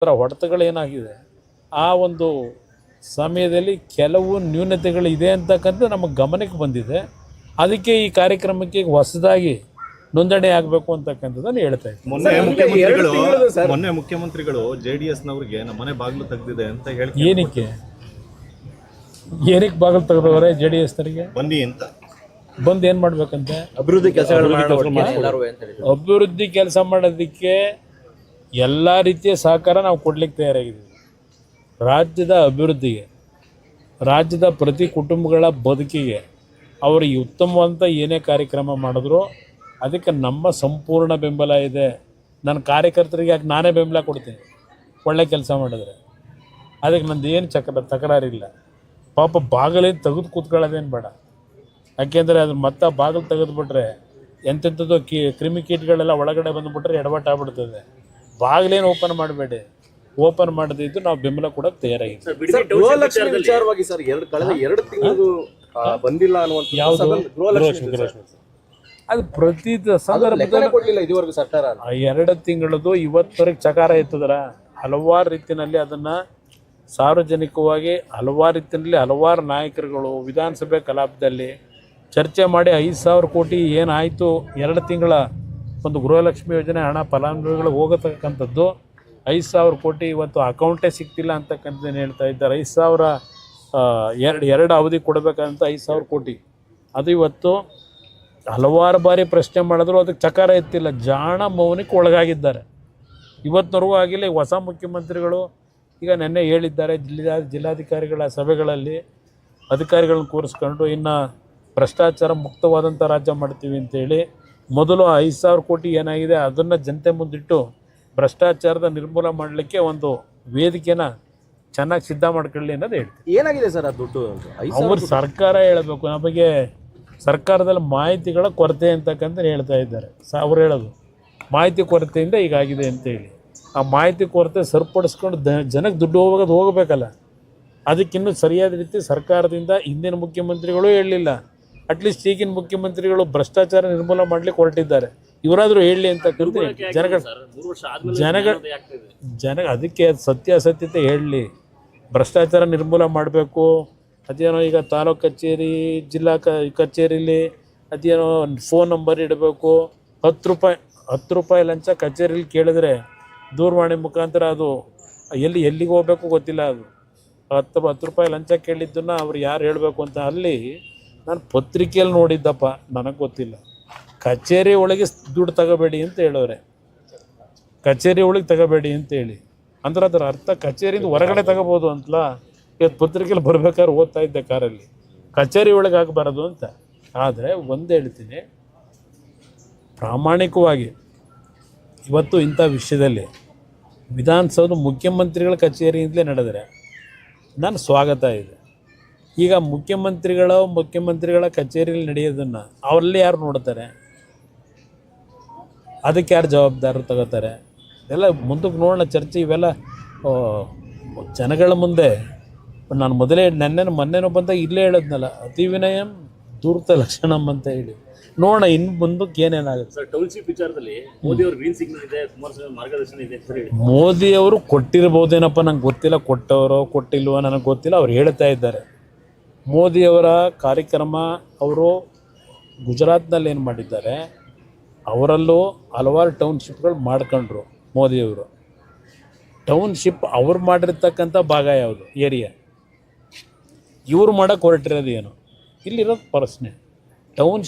ಅದರ ಹೊಡೆತಗಳೇನಾಗಿದೆ ಆ ಒಂದು ಸಮಯದಲ್ಲಿ ಕೆಲವು ನ್ಯೂನತೆಗಳಿದೆ ಅಂತಕ್ಕಂಥ ನಮ್ಮ ಗಮನಕ್ಕೆ ಬಂದಿದೆ. ಅದಕ್ಕೆ ಈ ಕಾರ್ಯಕ್ರಮಕ್ಕೆ ಹೊಸದಾಗಿ ನೋಂದಣಿ ಆಗಬೇಕು ಅಂತಕ್ಕಂಥದ್ದನ್ನು ಹೇಳ್ತಾ ಇದ್ದೀನಿ. ಮೊನ್ನೆ ಮುಖ್ಯಮಂತ್ರಿಗಳು JDSನವರಿಗೆ ನಮ್ಮ ಮನೆ ಬಾಗಿಲು ತೆಗೆದಿದೆ ಅಂತ ಹೇಳಿ ಏನಕ್ಕೆ ಬಾಗಿಲು ತೆಗೆದವರೇ JDSನವರಿಗೆ ಬನ್ನಿ ಅಂತ ಬಂದು ಏನು ಮಾಡ್ಬೇಕಂತೆ? ಅಭಿವೃದ್ಧಿ ಕೆಲಸ ಮಾಡೋದಕ್ಕೆ ಎಲ್ಲ ರೀತಿಯ ಸಹಕಾರ ನಾವು ಕೊಡ್ಲಿಕ್ಕೆ ತಯಾರಾಗಿದ್ದೀವಿ. ರಾಜ್ಯದ ಅಭಿವೃದ್ಧಿಗೆ, ರಾಜ್ಯದ ಪ್ರತಿ ಕುಟುಂಬಗಳ ಬದುಕಿಗೆ ಅವರಿಗೆ ಉತ್ತಮವಾದಂಥ ಏನೇ ಕಾರ್ಯಕ್ರಮ ಮಾಡಿದ್ರು ಅದಕ್ಕೆ ನಮ್ಮ ಸಂಪೂರ್ಣ ಬೆಂಬಲ ಇದೆ. ನನ್ನ ಕಾರ್ಯಕರ್ತರಿಗೆ ಯಾಕೆ ನಾನೇ ಬೆಂಬಲ ಕೊಡ್ತೀನಿ ಒಳ್ಳೆ ಕೆಲಸ ಮಾಡಿದ್ರೆ. ಅದಕ್ಕೆ ನಂದು ಏನು ತಕರಾರಿಲ್ಲ. ಪಾಪ ಬಾಗಿಲೇನು ತೆಗೆದು ಕೂತ್ಕೊಳ್ಳೋದೇನು ಬೇಡ. ಯಾಕೆಂದರೆ ಅದು ಮತ್ತೆ ಬಾಗಿಲು ತೆಗೆದುಬಿಟ್ರೆ ಎಂತೆಂಥದ್ದು ಕ್ರಿಮಿಕೀಟಗಳೆಲ್ಲ ಒಳಗಡೆ ಬಂದುಬಿಟ್ರೆ ಎಡವಟ್ಟು ಆಗ್ಬಿಡ್ತದೆ. ಬಾಗಿಲೇನು ಓಪನ್ ಮಾಡಬೇಡಿ. ಓಪನ್ ಮಾಡದಿದ್ದು ನಾವು ಬೆಂಬಲ ಕೂಡ ತಯಾರಾಗಿದ್ದೀವಿ. ವಿಚಾರವಾಗಿ ಸರ್ ಕಳೆದ 2 ತಿಂಗಳು ಬಂದಿಲ್ಲ ಅನ್ನುವಂಥ ಯಾವುದು ಅದು ಪ್ರತಿ ಸಂದರ್ಭದಲ್ಲಿ ಕೊಡಲಿಲ್ಲ ಇದುವರೆಗೂ ಸರ್ಕಾರ. 2 ತಿಂಗಳದು ಇವತ್ತವರೆಗೆ ಚಕಾರ ಎತ್ತದರ ಹಲವಾರು ರೀತಿಯಲ್ಲಿ ಅದನ್ನು ಸಾರ್ವಜನಿಕವಾಗಿ ಹಲವಾರು ರೀತಿಯಲ್ಲಿ ಹಲವಾರು ನಾಯಕರುಗಳು ವಿಧಾನಸಭೆ ಕಲಾಪದಲ್ಲಿ ಚರ್ಚೆ ಮಾಡಿ 5,000 ಕೋಟಿ ಏನಾಯಿತು 2 ತಿಂಗಳ ಒಂದು ಗೃಹಲಕ್ಷ್ಮಿ ಯೋಜನೆ ಹಣ ಫಲಾನುಭವಿಗಳು ಹೋಗತಕ್ಕಂಥದ್ದು 5,000 ಕೋಟಿ ಇವತ್ತು ಅಕೌಂಟೇ ಸಿಗ್ತಿಲ್ಲ ಅಂತಕ್ಕಂಥದ್ದನ್ನು ಹೇಳ್ತಾ ಇದ್ದಾರೆ. 5,000 ಎರಡು ಅವಧಿ ಕೊಡಬೇಕಂತ 5,000 ಕೋಟಿ ಅದು ಇವತ್ತು ಹಲವಾರು ಬಾರಿ ಪ್ರಶ್ನೆ ಮಾಡಿದ್ರು ಅದಕ್ಕೆ ಚಕಾರ ಎತ್ತಿಲ್ಲ. ಜಾಣ ಮೌನಕ್ಕೆ ಒಳಗಾಗಿದ್ದಾರೆ. ಇವತ್ತಿನವರೆಗೂ ಆಗಿಲ್ಲ. ಹೊಸ ಮುಖ್ಯಮಂತ್ರಿಗಳು ಈಗ ನೆನ್ನೆ ಹೇಳಿದ್ದಾರೆ ಜಿಲ್ಲಾಧಿಕಾರಿಗಳ ಸಭೆಗಳಲ್ಲಿ ಅಧಿಕಾರಿಗಳನ್ನ ಕೂರಿಸ್ಕೊಂಡು ಇನ್ನು ಭ್ರಷ್ಟಾಚಾರ ಮುಕ್ತವಾದಂಥ ರಾಜ್ಯ ಮಾಡ್ತೀವಿ ಅಂತೇಳಿ ಮೊದಲು 5,000 ಕೋಟಿ ಏನಾಗಿದೆ ಅದನ್ನು ಜನತೆ ಮುಂದಿಟ್ಟು ಭ್ರಷ್ಟಾಚಾರದ ನಿರ್ಮೂಲ ಮಾಡಲಿಕ್ಕೆ ಒಂದು ವೇದಿಕೆನ ಚೆನ್ನಾಗಿ ಸಿದ್ಧ ಮಾಡ್ಕೊಳ್ಳಿ ಅನ್ನೋದು ಹೇಳ್ತೀವಿ. ಏನಾಗಿದೆ ಸರ್ ಆ ದುಡ್ಡು? ಅವ್ರು ಸರ್ಕಾರ ಹೇಳಬೇಕು. ನಮಗೆ ಸರ್ಕಾರದಲ್ಲಿ ಮಾಹಿತಿಗಳ ಕೊರತೆ ಅಂತಕ್ಕಂತ ಹೇಳ್ತಾ ಇದ್ದಾರೆ. ಅವ್ರು ಹೇಳೋದು ಮಾಹಿತಿ ಕೊರತೆಯಿಂದ ಹೀಗಾಗಿದೆ ಅಂತೇಳಿ. ಆ ಮಾಹಿತಿ ಕೊರತೆ ಸರಿಪಡಿಸ್ಕೊಂಡು ಜನಕ್ಕೆ ದುಡ್ಡು ಹೋಗಬೇಕಲ್ಲ. ಅದಕ್ಕಿನ್ನೂ ಸರಿಯಾದ ರೀತಿ ಸರ್ಕಾರದಿಂದ ಹಿಂದಿನ ಮುಖ್ಯಮಂತ್ರಿಗಳು ಹೇಳಲಿಲ್ಲ. ಅಟ್ಲೀಸ್ಟ್ ಈಗಿನ ಮುಖ್ಯಮಂತ್ರಿಗಳು ಭ್ರಷ್ಟಾಚಾರ ನಿರ್ಮೂಲ ಮಾಡಲಿಕ್ಕೆ ಹೊರಟಿದ್ದಾರೆ. ಇವರಾದರೂ ಹೇಳಲಿ ಅಂತಕ್ಕಂಥ ಜನಗಳ ಅದಕ್ಕೆ ಸತ್ಯಾಸತ್ಯತೆ ಹೇಳಲಿ. ಭ್ರಷ್ಟಾಚಾರ ನಿರ್ಮೂಲ ಮಾಡಬೇಕು. ಅದೇನೋ ಈಗ ತಾಲೂಕು ಕಚೇರಿ ಜಿಲ್ಲಾ ಕಚೇರಿಲಿ ಅದೇನೋ ಫೋನ್ ನಂಬರ್ ಇಡಬೇಕು. 10 ರೂಪಾಯಿ ಲಂಚ ಕಚೇರಿಲಿ ಕೇಳಿದ್ರೆ ದೂರವಾಣಿ ಮುಖಾಂತರ ಅದು ಎಲ್ಲಿಗೆ ಹೋಗಬೇಕು ಗೊತ್ತಿಲ್ಲ. ಅದು 10 ರೂಪಾಯಿ ಲಂಚ ಕೇಳಿದ್ದನ್ನು ಅವ್ರು ಯಾರು ಹೇಳಬೇಕು ಅಂತ ಅಲ್ಲಿ ನಾನು ಪತ್ರಿಕೆಯಲ್ಲಿ ನೋಡಿದ್ದಪ್ಪ, ನನಗೆ ಗೊತ್ತಿಲ್ಲ. ಕಚೇರಿ ಒಳಗೆ ದುಡ್ಡು ತಗೋಬೇಡಿ ಅಂತ ಹೇಳೋರೆ. ಕಚೇರಿ ಒಳಗೆ ತಗೋಬೇಡಿ ಅಂತೇಳಿ ಅಂದ್ರೆ ಅದರ ಅರ್ಥ ಕಚೇರಿಯಿಂದ ಹೊರಗಡೆ ತಗೋಬೋದು ಅಂತಲ್ಲ. ಇವತ್ತು ಪತ್ರಿಕೆಯಲ್ಲಿ ಬರ್ಬೇಕಾದ್ರೆ ಓದ್ತಾ ಇದ್ದೆ ಕಾರಲ್ಲಿ, ಕಚೇರಿ ಒಳಗೆ ಆಗಬಾರದು ಅಂತ. ಆದರೆ ಒಂದು ಹೇಳ್ತೀನಿ, ಪ್ರಾಮಾಣಿಕವಾಗಿ ಇವತ್ತು ಇಂಥ ವಿಷಯದಲ್ಲಿ ವಿಧಾನಸೌಧ ಮುಖ್ಯಮಂತ್ರಿಗಳ ಕಚೇರಿಯಿಂದಲೇ ನಡೆದರೆ ನಾನು ಸ್ವಾಗತ ಇದೆ. ಈಗ ಮುಖ್ಯಮಂತ್ರಿಗಳ ಕಚೇರಿಯಲ್ಲಿ ನಡೆಯೋದನ್ನು ಅವರಲ್ಲಿ ಯಾರು ನೋಡ್ತಾರೆ? ಅದಕ್ಕೆ ಯಾರು ಜವಾಬ್ದಾರರು ತಗೋತಾರೆ? ಎಲ್ಲ ಮುಂದಕ್ಕೆ ನೋಡೋಣ ಚರ್ಚೆ. ಇವೆಲ್ಲ ಜನಗಳ ಮುಂದೆ ನಾನು ಮೊನ್ನೆನೂ ಬಂದಾಗ ಇಲ್ಲೇ ಹೇಳೋದ್ನಲ್ಲ, ಅತಿ ವಿನಯಂ ಧೂರ್ತ ಲಕ್ಷಣಂ ಅಂತ ಹೇಳಿ ನೋಡೋಣ ಇನ್ನು ಮುಂದಕ್ಕೆ ಏನೇನಾಗುತ್ತೆ. ಸರ್, ಟೌನ್ಶಿಪ್ ವಿಚಾರದಲ್ಲಿ ಮೋದಿ ಅವರು ಗ್ರೀನ್ ಸಿಗ್ನಲ್ ಇದೆ, ಕುಮಾರಸ್ವಾಮಿ ಮಾರ್ಗದರ್ಶನ ಇದೆ ಅಂತ ಹೇಳಿ ಮೋದಿಯವರು ಕೊಟ್ಟಿರ್ಬೋದೇನಪ್ಪ, ನಂಗೆ ಗೊತ್ತಿಲ್ಲ. ಕೊಟ್ಟವರೋ ಕೊಟ್ಟಿಲ್ವೋ ನನಗೆ ಗೊತ್ತಿಲ್ಲ. ಅವ್ರು ಹೇಳ್ತಾ ಇದ್ದಾರೆ. ಮೋದಿಯವರ ಕಾರ್ಯಕ್ರಮ ಅವರು ಗುಜರಾತ್ನಲ್ಲಿ ಏನು ಮಾಡಿದ್ದಾರೆ, ಅವರಲ್ಲೂ ಹಲವಾರು ಟೌನ್ಶಿಪ್ಗಳು ಮಾಡ್ಕೊಂಡ್ರು. ಮೋದಿಯವರು ಟೌನ್ಶಿಪ್ ಅವ್ರು ಮಾಡಿರ್ತಕ್ಕಂಥ ಭಾಗ ಯಾವುದು ಏರಿಯಾ, ಇವ್ರು ಮಾಡೋಕ್ಕೆ ಹೊರಟಿರೋದು ಏನು? ಇಲ್ಲಿರೋದು ಪ್ರಶ್ನೆ. ಟೌನ್ಶಿಪ್